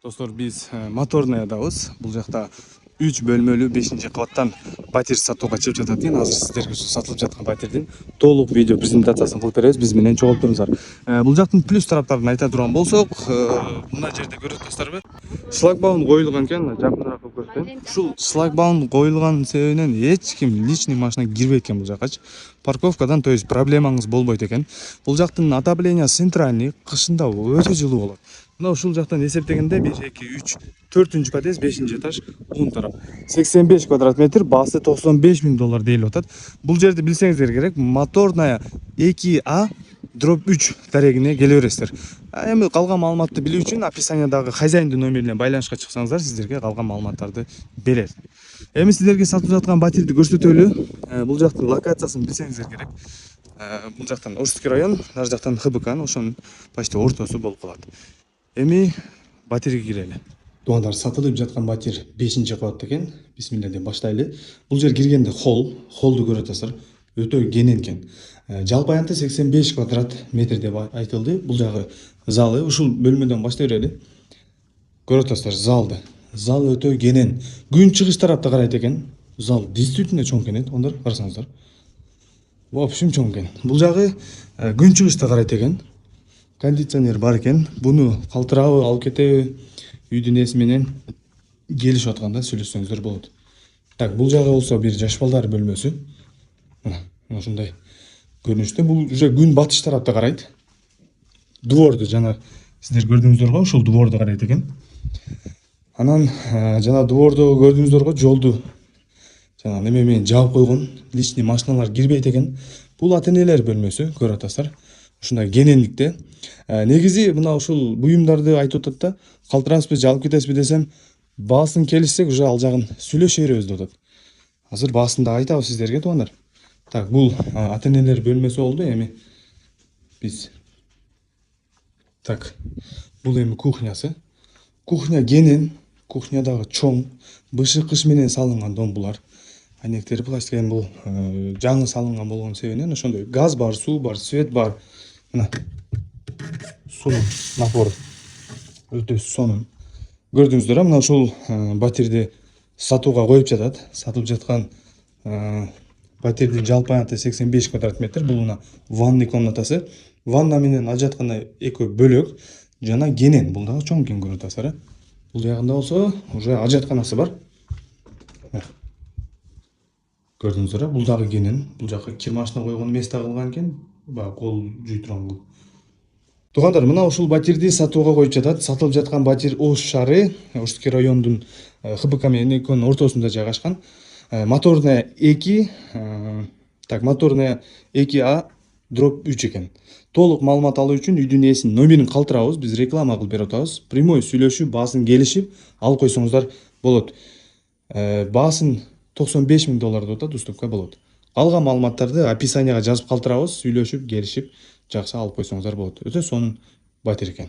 Достор, биз моторныйдабыз. Бул жакта 3 бөлмөлүү 5-кабаттан батир сатууга чыгып жатат экен. Азыр сиздерге ушу сатылып жаткан батирдин толук видео презентациясын кылып беребиз. Биз менен чогулуп туруңуздар. Бул жактын плюс тараптарын айта турган болсок, мына жерде көрүп атасыздарбы? Шлагбаум коюлган экен. Жакыныраак кылып көрсөтөйүн. Ушул шлагбаум коюлган себебинен эч ким личный машина кирбейт экен бул жакачы. Парковкадан, то есть проблемаңыз болбойт экен. Бул жактын отоплениеси центральный, кышында өтө жылуу болот. Мына ушул жактан эсептегенде 1, 2, 3, 4-үнчү подъезд, 5-нчи этаж, оң тарап. 85 квадрат метр, баасы $95,000 дейилип атат. Бул жерди билсеңиздер керек, моторная 2А/3 дарегине келе бересиздер. Эми калган маалыматты билүү үчүн описаниядагы хозяиндин номерине байланышка чыксаңыздар, сиздерге калган маалыматтарды берет. Эми сиздерге сатылып жаткан батирди көрсөтөлү. Бул жактын локациясын билсеңиздер керек. Бул жактан Орский район, нар жактан ХБК, ошонун почти ортосу болуп калат. Эми батирге кирели. Тугандар, сатылып жаткан батир 5-кабатта экен. Бисмилля деп баштайлы. Бул жер киргенде холду көрүп атасыздар. Өтө кенен экен. Жалпы аянты 85 квадрат метр деп айтылды. Бул жагы залы. Ушул бөлмөдөн баштай берели. Көрүп атасыздар залды. Зал өтө кенен. Күн чыгыш тарапта карайт экен. Зал действительно чоң экен, тугандар, карасаңыздар. В общем, чоң экен. Бул жагы күн чыгышта карайт экен. Кондиционер бар экен. Буну калтырабы, алып кетеби, үйдүн ээси менен келишип атканда сүйлөшсөңүздөр болот. Так, бул жагы болсо бир жаш балдар бөлмөсү. Мына ушундай көрүнүштө. Бул уже күн батыш тарапта карайт. Дворду жана сиздер көрдүңүздөр го, ушул дворду карайт экен. Анан жана дворду көрдүңүздөр го, жолду жана неме менен жаап койгон, личный машиналар кирбейт экен. Бул ата-энелер бөлмөсү, көрүп атасыздар. Ушундай кенендикте. Негизи мына ушул буюмдарды айтып атат да, калтырасызбы, алып кетесизби десем, баасын келишсек, уже ал жагын сүйлөшө беребиз деп атат. Азыр баасын да айтабыз сиздерге, тугандар. Так, бул ата-энелер бөлмөсү болду. Эми биз так, бул эми кухнясы. Кухня кенен, кухнядагы чоң, бышы кыш менен салынган домбулар. Айнектери пластик, бул жаңы салынган болгон себебинен ошондой газ бар, суу бар, свет бар. Мына суунун напору өтө сонун. Көрдүңүздөр, мына ушул батирди сатууга коюп жатат. Сатылып жаткан батирдин жалпы аянты 85 квадрат метр. Бул мына ванный комнатасы. Ванна менен ажатканда экөө бөлөк жана кенен. Бул дагы чоң экен, көрүп атасыздар. Бул жагында болсо уже ажатканасы бар. Көрдүңүздөр, бул дагы кенен. Бул жакка кир машина койгон место кылган экен. Баягы кол жуй турган бул. Тугандар, мына ушул батирди сатууга коюп жатат. Сатылып жаткан батир Ош шаары, Орский райондун ХБК менен экөөнүн ортосунда жайгашкан. Моторная 2, так, моторная 2А/3 экен. Толук маалымат алуу үчүн үйдүн ээсинин номерин калтырабыз, биз реклама кылып берип атабыз. Прямой сүйлөшүп, баасын келишип алып койсоңуздар болот. Баасын $95,000 деп атат, уступка болот. Калган маалыматтарды описанияга жазып калтырабыз, сүйлөшүп, келишип, жакшы алып койсоңуздар болот. Өтө сонун батир экен.